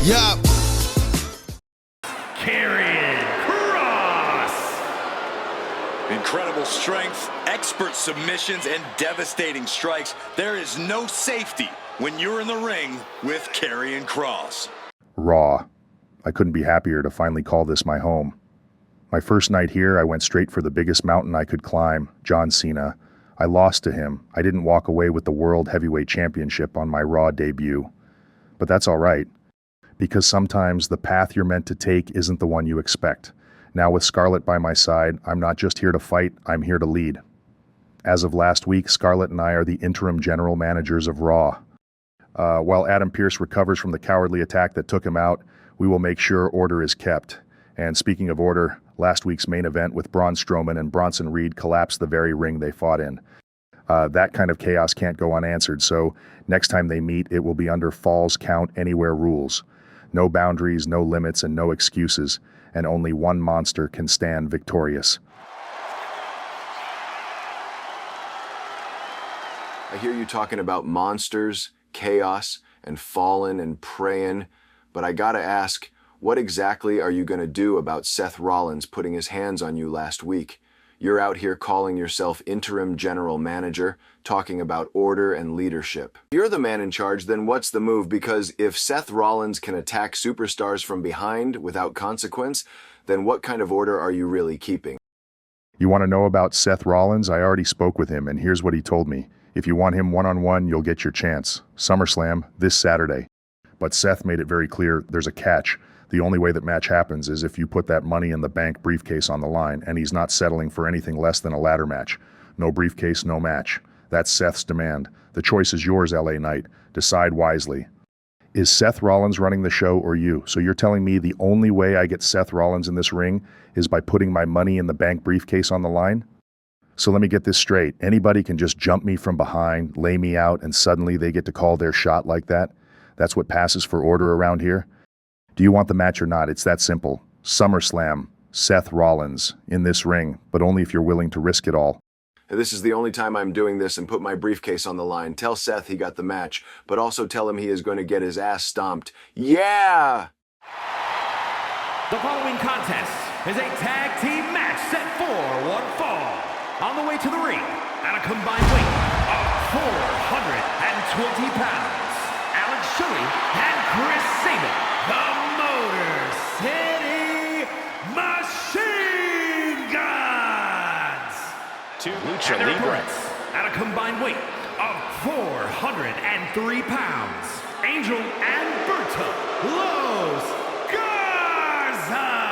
Yup. Karrion Kross. Incredible strength, expert submissions, and devastating strikes. There is no safety when you're in the ring with Karrion Kross. Raw. I couldn't be happier to finally call this my home. My first night here, I went straight for the biggest mountain I could climb, John Cena. I lost to him. I didn't walk away with the World Heavyweight Championship on my Raw debut. But that's all right, because sometimes the path you're meant to take isn't the one you expect. Now with Scarlett by my side, I'm not just here to fight, I'm here to lead. As of last week, Scarlett and I are the interim general managers of Raw. While Adam Pearce recovers from the cowardly attack that took him out, we will make sure order is kept. And speaking of order, last week's main event with Braun Strowman and Bronson Reed collapsed the very ring they fought in. That kind of chaos can't go unanswered, so next time they meet, it will be under Falls Count Anywhere rules. No boundaries, no limits, and no excuses, and only one monster can stand victorious. I hear you talking about monsters, chaos, and falling and praying, but I gotta ask, what exactly are you gonna do about Seth Rollins putting his hands on you last week? You're out here calling yourself interim general manager, talking about order and leadership. If you're the man in charge, then what's the move? Because if Seth Rollins can attack superstars from behind without consequence, then what kind of order are you really keeping? You want to know about Seth Rollins? I already spoke with him, and here's what he told me. If you want him one-on-one, you'll get your chance. SummerSlam, this Saturday. But Seth made it very clear there's a catch. The only way that match happens is if you put that Money in the Bank briefcase on the line, and he's not settling for anything less than a ladder match. No briefcase, no match. That's Seth's demand. The choice is yours, LA Knight. Decide wisely. Is Seth Rollins running the show or you? So you're telling me the only way I get Seth Rollins in this ring is by putting my Money in the Bank briefcase on the line? So let me get this straight. Anybody can just jump me from behind, lay me out, and suddenly they get to call their shot like that? That's what passes for order around here? Do you want the match or not? It's that simple. SummerSlam, Seth Rollins, in this ring, but only if you're willing to risk it all. This is the only time I'm doing this and put my briefcase on the line. Tell Seth he got the match, but also tell him he is going to get his ass stomped. Yeah! The following contest is a tag team match set for one fall. On the way to the ring, at a combined weight of 420 pounds, Alex Shelley and Chris Sabin, the Motor City Machine Guns. Two Lucha Libres. At a combined weight of 403 pounds, Angel and Berta Los Garza.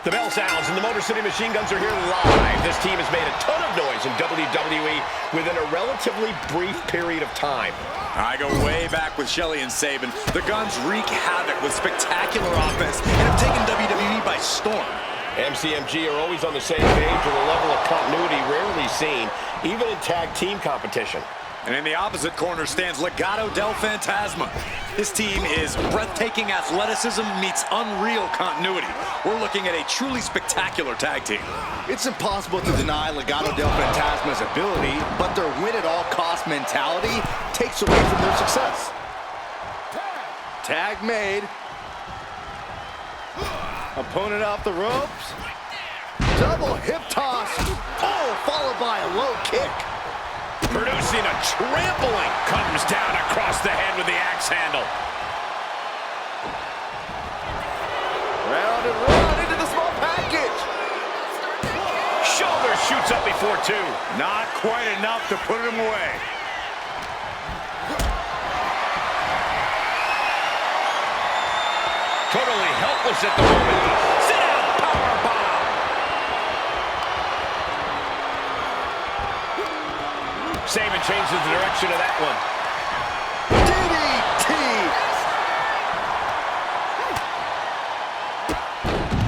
The bell sounds and the Motor City Machine Guns are here live. This team has made a ton of noise in WWE within a relatively brief period of time. I go way back with Shelley and Sabin. The Guns wreak havoc with spectacular offense and have taken WWE by storm. MCMG are always on the same page with a level of continuity rarely seen, even in tag team competition. And in the opposite corner stands Legado del Fantasma. This team is breathtaking athleticism meets unreal continuity. We're looking at a truly spectacular tag team. It's impossible to deny Legado del Fantasma's ability, but their win-at-all-cost mentality takes away from their success. Tag made. Opponent off the ropes. Double hip toss. Oh, followed by a low kick. Producing a trampling. Comes down across the head with the axe handle. Round and round into the small package. Shoulder shoots up before two. Not quite enough to put him away. Totally helpless at the moment. Sit down, powerbomb. Sabin changes the direction of that one. DDT.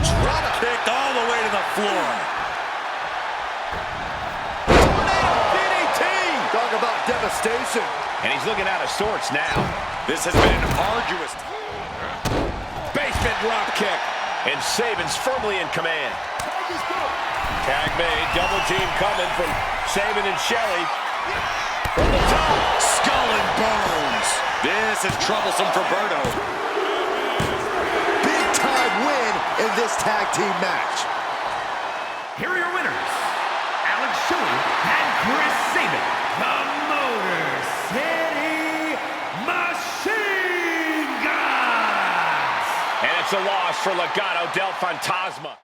Drop kicked all the way to the floor. DDT. Talk about devastation. And he's looking out of sorts now. This has been arduous. Basement drop kick. And Sabin's firmly in command. Tag made. Double team coming from Sabin and Shelley. From the top. Skull and bones. This is troublesome for Berto. Big time win in this tag team match. Here are your winners, Alex Shelley and Chris Sabin, the Motor City Machine Guns. And it's a loss for Legado del Fantasma.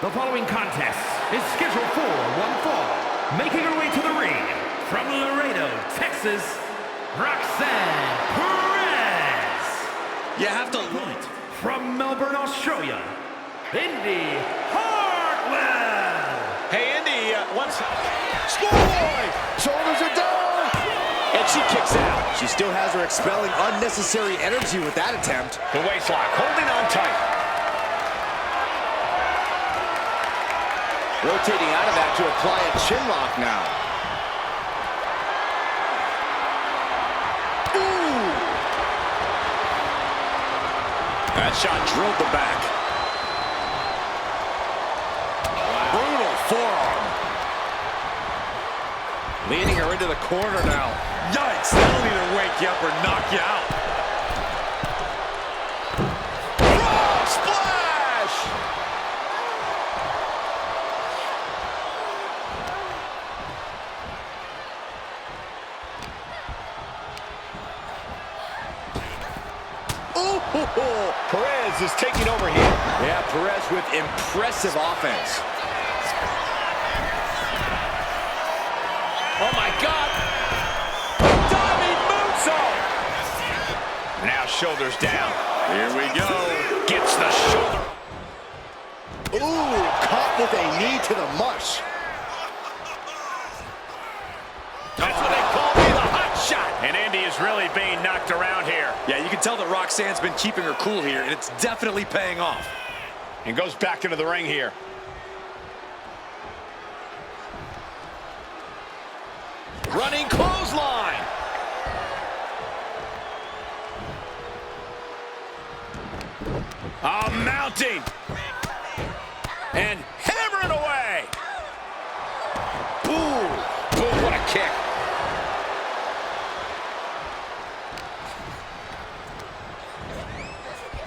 The following contest is scheduled for one fall. Making her way to the ring from Laredo, Texas, Roxanne Perez. You have to Opponent from Melbourne, Australia, Indy Hartwell. Hey, Indy, once... Schoolboy! Shoulders are down! And she kicks out. She still has her expelling unnecessary energy with that attempt. The waistlock, holding on tight. Rotating out of that to apply a chin lock now. Ooh! That shot drilled the back. Brutal forearm. Leading her into the corner now. Yikes, that'll either wake you up or knock you out. Frog splash! Ooh! Perez is taking over here. Yeah, Perez with impressive offense. Oh my God! Diving moonsault! Now shoulders down. Here we go. Gets the shoulder. Ooh, caught with a knee to the mush. That's what they call me, the hot shot. And Indy is really being knocked around here. Yeah, you can tell that Roxanne's been keeping her cool here, and it's definitely paying off. And goes back into the ring here. Running clothesline. Mounting. And hammering away. Boom. Boom, what a kick.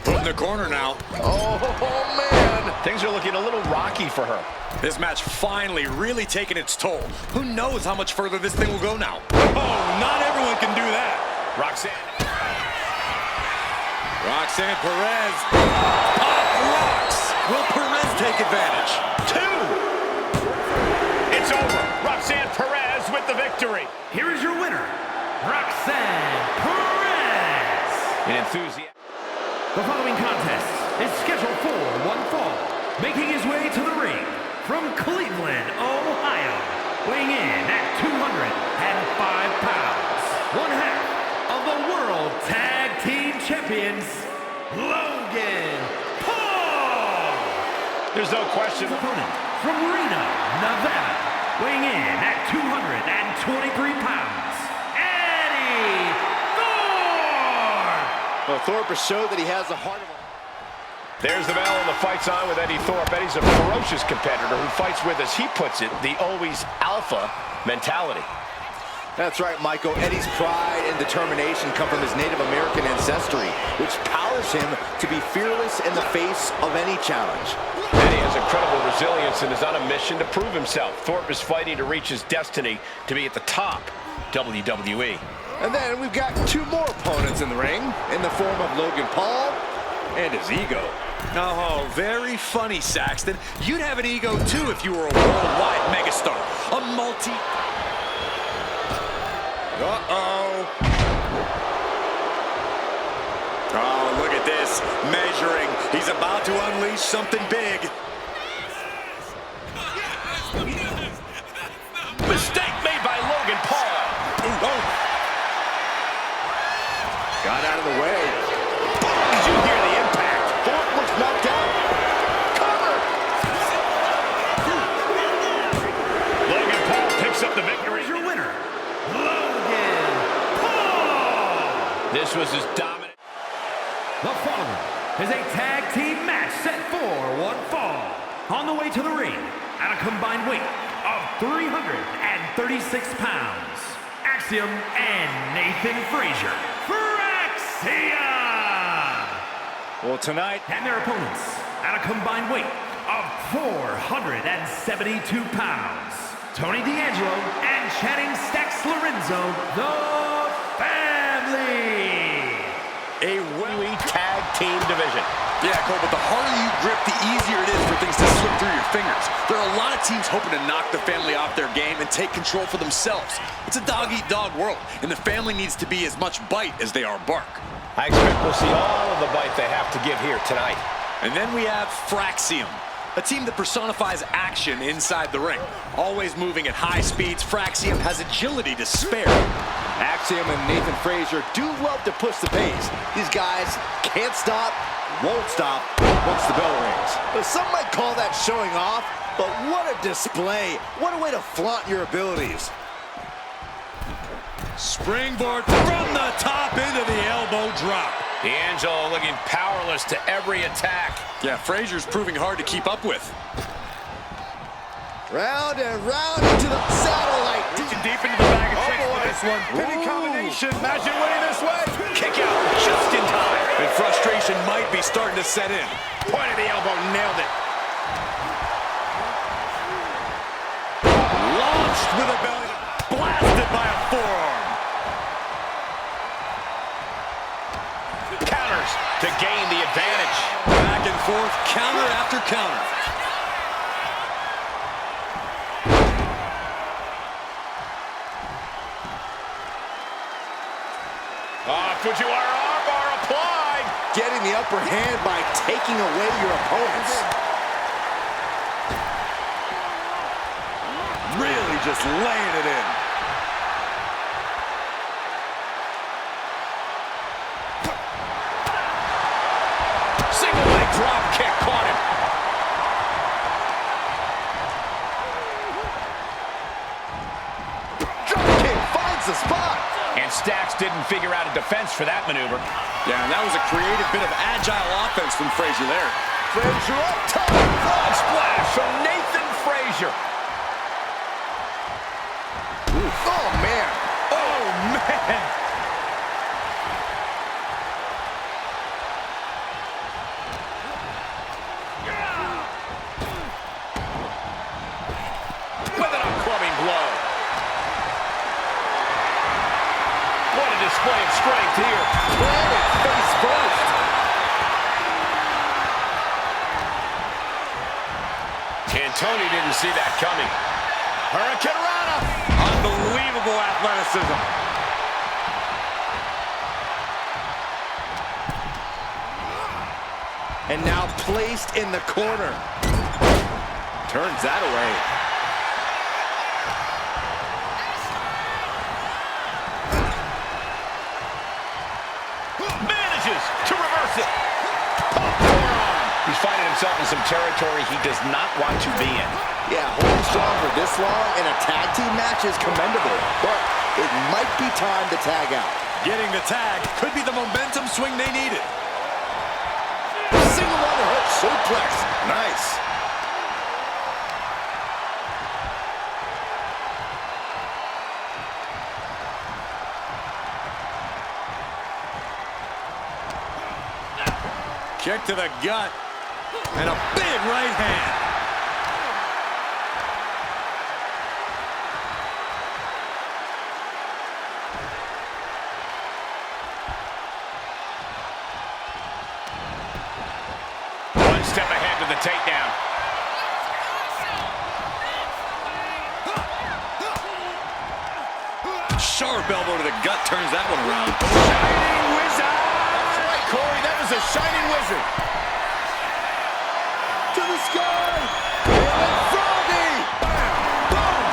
Put in the corner now. Oh, man. Things are looking a little rocky for her. This match finally really taking its toll. Who knows how much further this thing will go now? Oh, not everyone can do that. Roxanne Perez. Pop rocks. Will Perez take advantage? 2. It's over. Roxanne Perez with the victory. Here is your winner, Roxanne Perez. An enthusiasm. The following contest is scheduled for one fall. Making his way to the ring from Cleveland, Ohio, weighing in at 205 pounds, one half of the World Tag Team Champions, Logan Paul. There's no question. His opponent from Reno, Nevada, weighing in at 223 pounds, Eddie Thorpe. Well, Thorpe has showed that he has the heart of a... There's the bell and the fight's on with Eddie Thorpe. Eddie's a ferocious competitor who fights with, as he puts it, the always alpha mentality. That's right, Michael. Eddie's pride and determination come from his Native American ancestry, which powers him to be fearless in the face of any challenge. Eddie has incredible resilience and is on a mission to prove himself. Thorpe is fighting to reach his destiny to be at the top WWE. And then we've got 2 more opponents in the ring, in the form of Logan Paul and his ego. Oh, very funny, Saxton. You'd have an ego, too, if you were a worldwide megastar. A multi... Uh-oh. Oh, look at this. Measuring. He's about to unleash something big. Mistake made by Logan Paul. Ooh, oh. Got out of the way. Did you hear the impact? Thorpe looks knocked out. Cover! Logan Paul picks up the victory. Here's your winner, Logan Paul. This was his dominant. The following is a tag team match set for one fall. On the way to the ring at a combined weight of 336 pounds, Axiom and Nathan Frazier Well, tonight, And their opponents, at a combined weight of 472 pounds, Tony D'Angelo and Channing Stacks Lorenzo, the family. A WWE tag team division. Yeah, Cole, but the harder you grip, the easier it is for things to slip through your fingers. There are a lot of teams hoping to knock the family off their game and take control for themselves. It's a dog-eat-dog world, and the family needs to be as much bite as they are bark. I expect we'll see all of the bite they have to give here tonight. And then we have Fraxium, a team that personifies action inside the ring. Always moving at high speeds, Fraxium has agility to spare. Axiom and Nathan Frazier do love to push the pace. These guys can't stop, won't stop once the bell rings. But some might call that showing off, but what a display. What a way to flaunt your abilities. Springboard from the top into the elbow drop. D'Angelo looking powerless to every attack. Yeah, Frazier's proving hard to keep up with. Round and round into the satellite. Deep into the bag of tricks for this one. Pinning combination. Imagine winning this way. Kick out just in time. And frustration might be starting to set in. Point of the elbow, nailed it. Launched with a belly. Blasted by a forearm. Counters to gain the advantage. Back and forth, counter after counter. Fujiwara armbar applied. Getting the upper hand by taking away your opponents. Really just laying it in. Single leg drop kick caught him. Drop kick finds the spot. And Stacks didn't figure out a defense for that maneuver. Yeah, and that was a creative bit of agile offense from Frazier there. Frazier up top. Frog splash from Nathan Frazier. Oh, man. Oh, man. With an clubbing blow. What a display of strength here. Planted face first. And Tony didn't see that coming. Hurricane Rana. Unbelievable athleticism. And now placed in the corner. Turns that away. Manages to reverse it. He's finding himself in some territory he does not want to be in. Yeah, holding strong for this long in a tag team match is commendable, but it might be time to tag out. Getting the tag could be the momentum swing they needed. Single overhook suplex. Nice. Kick to the gut. And a big right hand. One step ahead to the takedown. Sharp elbow to the gut turns that one around. Shining Wizard! That's right, Corey. That was a Shining Wizard. To the sky. And Froggy. Bam. Boom.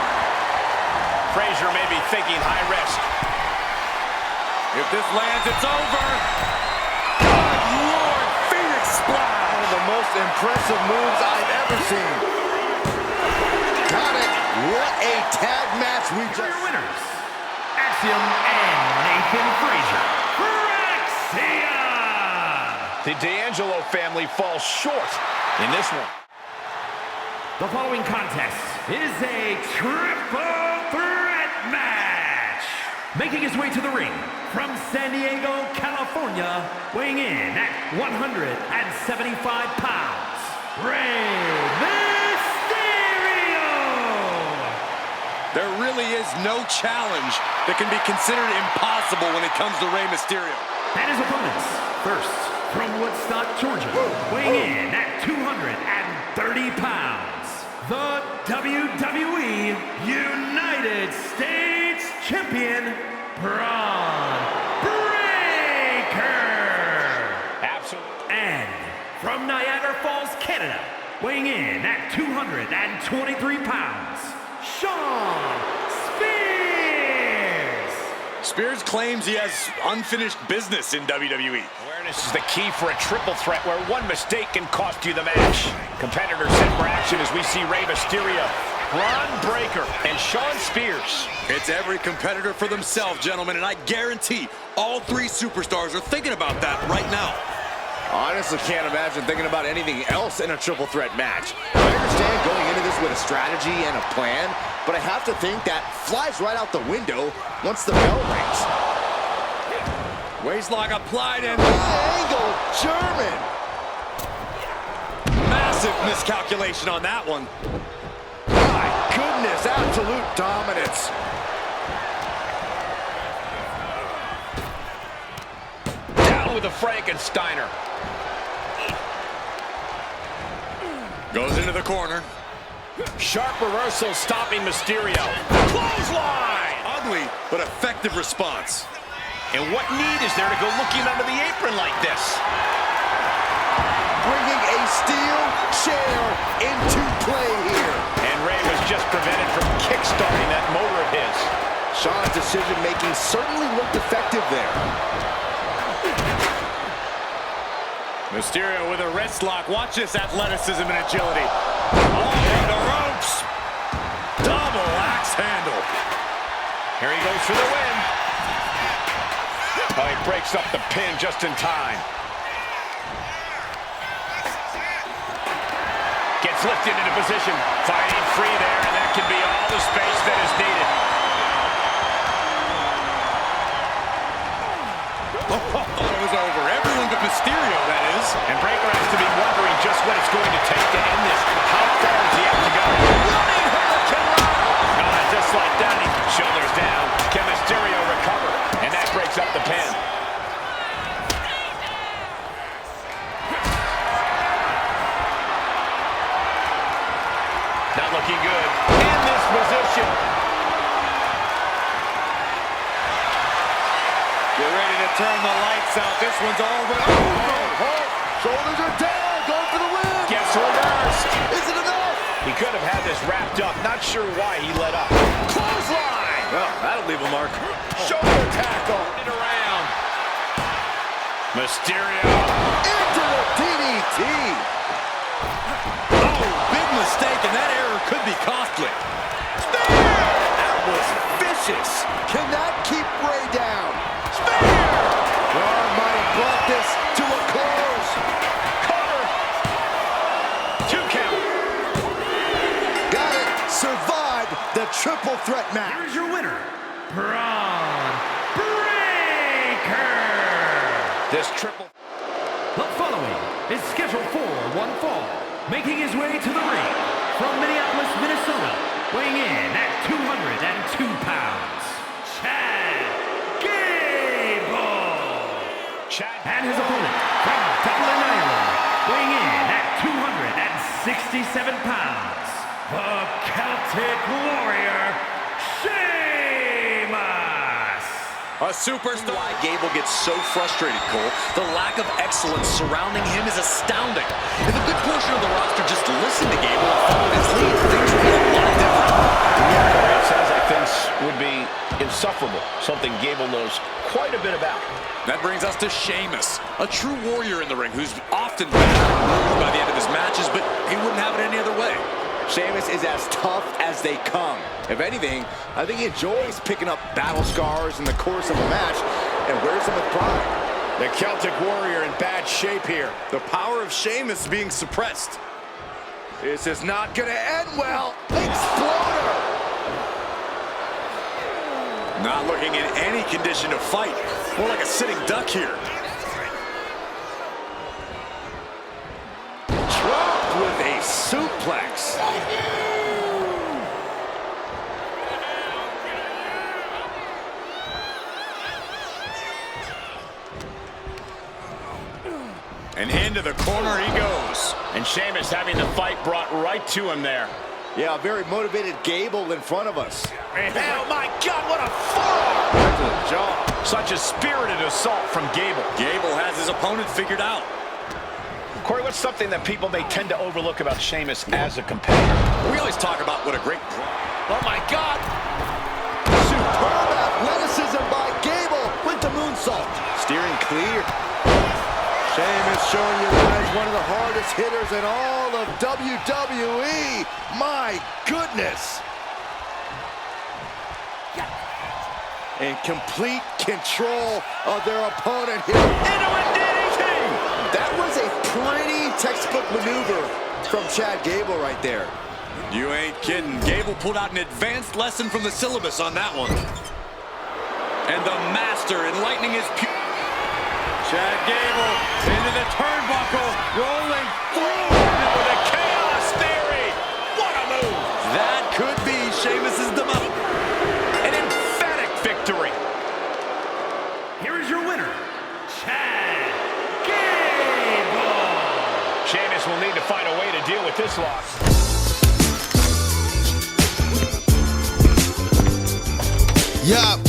Frazier may be thinking high risk. If this lands, it's over. Good Lord, Phoenix Splash. One of the most impressive moves I've ever seen. Got it. What a tag match we For your just... winners, Axiom and Nathan Frazier. Axiom! The D'Angelo family falls short in this one. The following contest is a triple threat match. Making his way to the ring from San Diego, California. California, weighing in at 175 pounds, Rey Mysterio! There really is no challenge that can be considered impossible when it comes to Rey Mysterio. And his opponents, first, from Woodstock, Georgia, weighing in at 230 pounds, the WWE United States Champion, Braun Breaker. Absolutely. And from Niagara Falls, Canada, weighing in at 223 pounds, Shawn Spears. Spears claims he has unfinished business in WWE. Awareness is the key for a triple threat where one mistake can cost you the match. Competitors set for action as we see Rey Mysterio, Braun Breaker, and Shawn Spears. It's every competitor for themselves, gentlemen, and I guarantee all three superstars are thinking about that right now. Honestly, can't imagine thinking about anything else in a triple threat match. I understand going into this with a strategy and a plan, but I have to think that flies right out the window once the bell rings. Waistlock applied and Angle German. massive miscalculation on that one. My goodness, absolute dominance. Down with a Frankensteiner. Goes into the corner. Sharp reversal stopping Mysterio. Clothesline! Ugly, but effective response. And what need is there to go looking under the apron like this? Bringing a steel chair into play here. And Rey was just prevented from kickstarting that motor of his. Shawn's decision-making certainly looked effective there. Mysterio with a wrist lock. Watch this athleticism and agility. Oh, the ropes. Double axe handle. Here he goes for the win. Oh, he breaks up the pin just in time. Gets lifted into position. Fighting free there, and that can be all the space that is needed. Thought it was over. Everyone but Mysterio, that is. And Breaker has to be wondering just what it's going to take to end this. How far does he have to go? Running Hurricane Rana! Just like that, shoulders down. Can Mysterio recover? And that breaks up the pin. Not looking good. In this position. Get ready to turn the lights out. This one's over. Shoulders are down, going for the win. Gets reversed. Is it enough? He could have had this wrapped up. Not sure why he let up. Clothesline! Well, that'll leave a mark. Shoulder tackle. It around. Mysterio. Into the DDT. Oh, big mistake, and that error could be costly. That was vicious. Can that keep Rey down? Braun might have brought this to a close. Cover. 2 count. Got it. Survived the triple threat match. Here's your winner, Braun Breaker! This triple. The following is scheduled for one fall, making his way to the ring from Minneapolis, Minnesota, weighing in at 202 pounds, Gable! And his opponent from Dublin, Ireland, weighing in at 267 pounds, the Celtic Warrior, Sheamus! A superstar. Why Gable gets so frustrated, Cole. The lack of excellence surrounding him is astounding. If a good portion of the roster just listened to Gable and followed his lead, things would be a lot different. Yeah, it sounds like things would be insufferable, something Gable knows quite a bit about. That brings us to Sheamus, a true warrior in the ring who's often battered by the end of his matches, but he wouldn't have it any other way. Sheamus is as tough as they come. If anything, I think he enjoys picking up battle scars in the course of a match and wears them with pride. The Celtic Warrior in bad shape here. The power of Sheamus being suppressed. This is not going to end well. Exploder! Not looking in any condition to fight. More like a sitting duck here. And into the corner he goes. And Sheamus having the fight brought right to him there. Yeah, a very motivated Gable in front of us. Oh my God, what a forearm! Right to the jaw. Such a spirited assault from Gable. Gable has his opponent figured out. Corey, what's something that people may tend to overlook about Sheamus as a competitor? We always talk about what a great... Oh my God! Superb athleticism by Gable with the moonsault. Steering clear. Sheamus showing you that he's one of the hardest hitters in all of WWE. My goodness. In complete control of their opponent here. Into a DDT! That was a pretty textbook maneuver from Chad Gable right there. You ain't kidding. Gable pulled out an advanced lesson from the syllabus on that one. And the master enlightening his... Chad Gable into the turnbuckle, rolling forward With a chaos theory! What a move! That could be Sheamus's demise. An emphatic victory. Here is your winner, Chad Gable. Sheamus will need to find a way to deal with this loss. Yup.